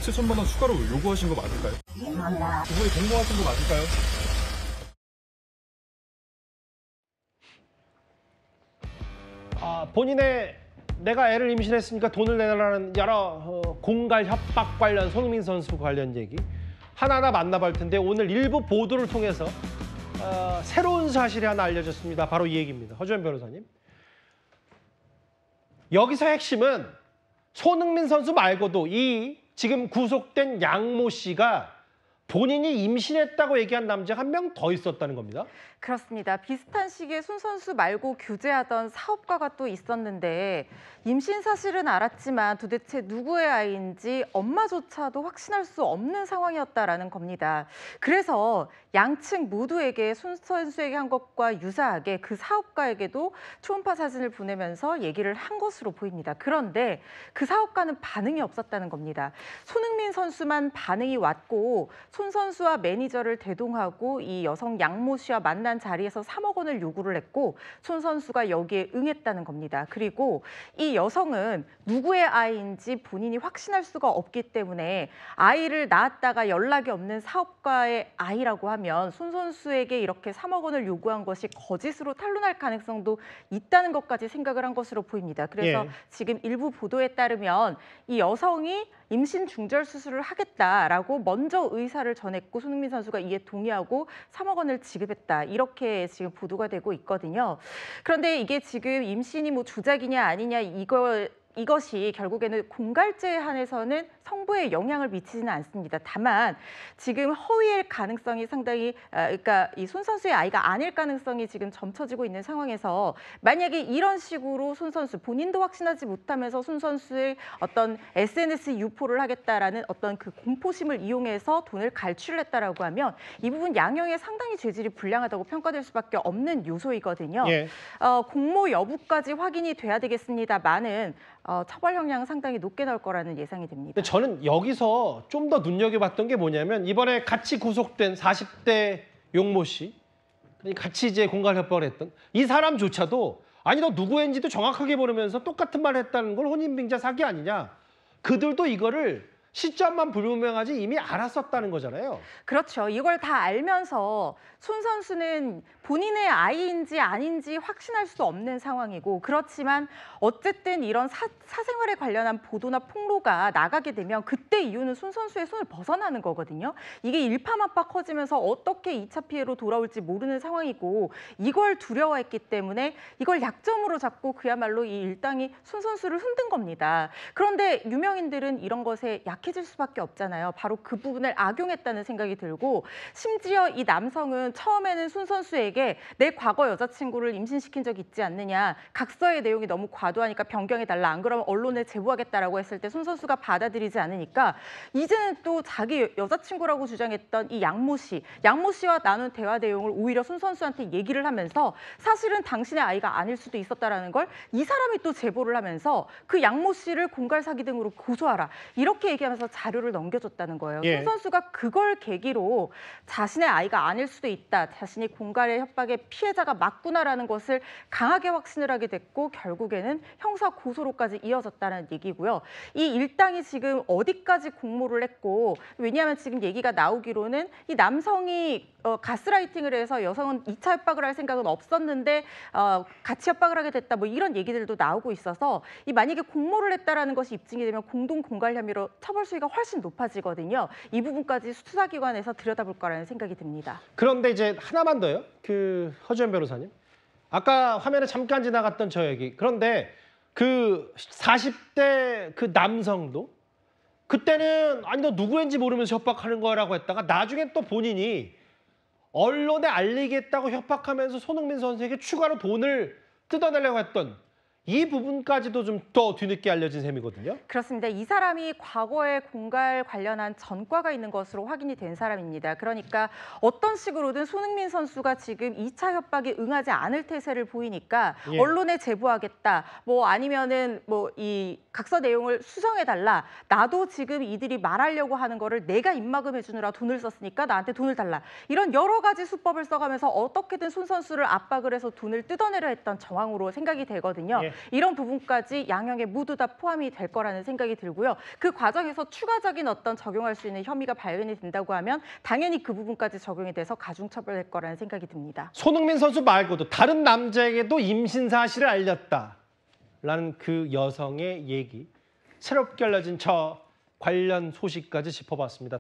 7천만 원 추가로 요구하신 거 맞을까요? 두 분이 공모하신 거 맞을까요? 본인의 내가 애를 임신했으니까 돈을 내달라는 여러 공갈 협박 관련 손흥민 선수 관련 얘기 하나하나 만나볼 텐데 오늘 일부 보도를 통해서 새로운 사실이 하나 알려졌습니다. 바로 이 얘기입니다. 허주연 변호사님. 여기서 핵심은 손흥민 선수 말고도 이 지금 구속된 양모 씨가 본인이 임신했다고 얘기한 남자가 한 명 더 있었다는 겁니다. 그렇습니다. 비슷한 시기에 손 선수 말고 교제하던 사업가가 또 있었는데 임신 사실은 알았지만 도대체 누구의 아이인지 엄마조차도 확신할 수 없는 상황이었다라는 겁니다. 그래서 양측 모두에게 손 선수에게 한 것과 유사하게 그 사업가에게도 초음파 사진을 보내면서 얘기를 한 것으로 보입니다. 그런데 그 사업가는 반응이 없었다는 겁니다. 손흥민 선수만 반응이 왔고 손 선수와 매니저를 대동하고 이 여성 양모 씨와 만난 자리에서 3억 원을 요구를 했고 손 선수가 여기에 응했다는 겁니다. 그리고 이 여성은 누구의 아이인지 본인이 확신할 수가 없기 때문에 아이를 낳았다가 연락이 없는 사업가의 아이라고 하면 손 선수에게 이렇게 3억 원을 요구한 것이 거짓으로 탄로날 가능성도 있다는 것까지 생각을 한 것으로 보입니다. 그래서 지금 일부 보도에 따르면 이 여성이 임신 중절 수술을 하겠다라고 먼저 의사를 전했고 손흥민 선수가 이에 동의하고 3억 원을 지급했다. 이렇게 지금 보도가 되고 있거든요. 그런데 이게 지금 임신이 뭐 주작이냐 아니냐 이것이 결국에는 공갈죄에 한해서는 성부에 영향을 미치지는 않습니다. 다만 지금 허위일 가능성이 상당히 그러니까 이 손 선수의 아이가 아닐 가능성이 지금 점쳐지고 있는 상황에서 만약에 이런 식으로 손 선수 본인도 확신하지 못하면서 손 선수의 어떤 SNS 유포를 하겠다라는 어떤 그 공포심을 이용해서 돈을 갈취를 했다라고 하면 이 부분 양형에 상당히 죄질이 불량하다고 평가될 수밖에 없는 요소이거든요. 공모 여부까지 확인이 돼야 되겠습니다만은 처벌 형량은 상당히 높게 나올 거라는 예상이 됩니다. 저는 여기서 좀 더 눈여겨봤던 게 뭐냐면 이번에 같이 구속된 40대 용모 씨, 같이 이제 공갈 협박을 했던 이 사람조차도 아니 너 누구인지도 정확하게 모르면서 똑같은 말을 했다는 걸 혼인빙자 사기 아니냐. 그들도 이거를 시점만 불분명하지 이미 알았었다는 거잖아요. 그렇죠. 이걸 다 알면서 손 선수는 본인의 아이인지 아닌지 확신할 수 없는 상황이고 그렇지만 어쨌든 이런 사생활에 관련한 보도나 폭로가 나가게 되면 그때 이유는 손 선수의 손을 벗어나는 거거든요. 이게 일파만파 커지면서 어떻게 2차 피해로 돌아올지 모르는 상황이고 이걸 두려워했기 때문에 이걸 약점으로 잡고 그야말로 이 일당이 손 선수를 흔든 겁니다. 그런데 유명인들은 이런 것에 약해질 수밖에 없잖아요. 바로 그 부분을 악용했다는 생각이 들고 심지어 이 남성은 처음에는 손 선수에게 내 과거 여자친구를 임신시킨 적 있지 않느냐. 각서의 내용이 너무 과도하니까 변경해달라. 안 그러면 언론에 제보하겠다라고 했을 때 손 선수가 받아들이지 않으니까 이제는 또 자기 여자친구라고 주장했던 이 양모 씨와 나눈 대화 내용을 오히려 손 선수한테 얘기를 하면서 사실은 당신의 아이가 아닐 수도 있었다라는 걸 이 사람이 또 제보를 하면서 그 양모 씨를 공갈 사기 등으로 고소하라. 이렇게 얘기하면서 자료를 넘겨줬다는 거예요. 손 선수가 그걸 계기로 자신의 아이가 아닐 수도 있다. 자신이 공갈의 협박의 피해자가 맞구나라는 것을 강하게 확신을 하게 됐고 결국에는 형사 고소로까지 이어졌다는 얘기고요. 이 일당이 지금 어디까지 공모를 했고 왜냐하면 지금 얘기가 나오기로는 이 남성이 가스라이팅을 해서 여성은 2차 협박을 할 생각은 없었는데 같이 협박을 하게 됐다. 뭐 이런 얘기들도 나오고 있어서 이 만약에 공모를 했다라는 것이 입증이 되면 공동 공갈 혐의로 처벌 수위가 훨씬 높아지거든요. 이 부분까지 수사기관에서 들여다볼 거라는 생각이 듭니다. 그런데 이제 하나만 더요. 그 허주연 변호사님. 아까 화면에 잠깐 지나갔던 저 얘기. 그런데 그 40대 그 남성도 그때는 아니 너 누구인지 모르면서 협박하는 거라고 했다가 나중에 또 본인이 언론에 알리겠다고 협박하면서 손흥민 선수에게 추가로 돈을 뜯어내려고 했던 이 부분까지도 좀 더 뒤늦게 알려진 셈이거든요. 그렇습니다. 이 사람이 과거에 공갈 관련한 전과가 있는 것으로 확인이 된 사람입니다. 그러니까 어떤 식으로든 손흥민 선수가 지금 2차 협박에 응하지 않을 태세를 보이니까 언론에 제보하겠다. 뭐 아니면은 뭐 이 각서 내용을 수정해달라. 나도 지금 이들이 말하려고 하는 거를 내가 입막음해 주느라 돈을 썼으니까 나한테 돈을 달라. 이런 여러 가지 수법을 써가면서 어떻게든 손 선수를 압박을 해서 돈을 뜯어내려 했던 정황으로 생각이 되거든요. 이런 부분까지 양형에 모두 다 포함이 될 거라는 생각이 들고요. 그 과정에서 추가적인 어떤 적용할 수 있는 혐의가 발견이 된다고 하면 당연히 그 부분까지 적용이 돼서 가중처벌될 거라는 생각이 듭니다. 손흥민 선수 말고도 다른 남자에게도 임신 사실을 알렸다라는 그 여성의 얘기, 새롭게 알려진 저 관련 소식까지 짚어봤습니다.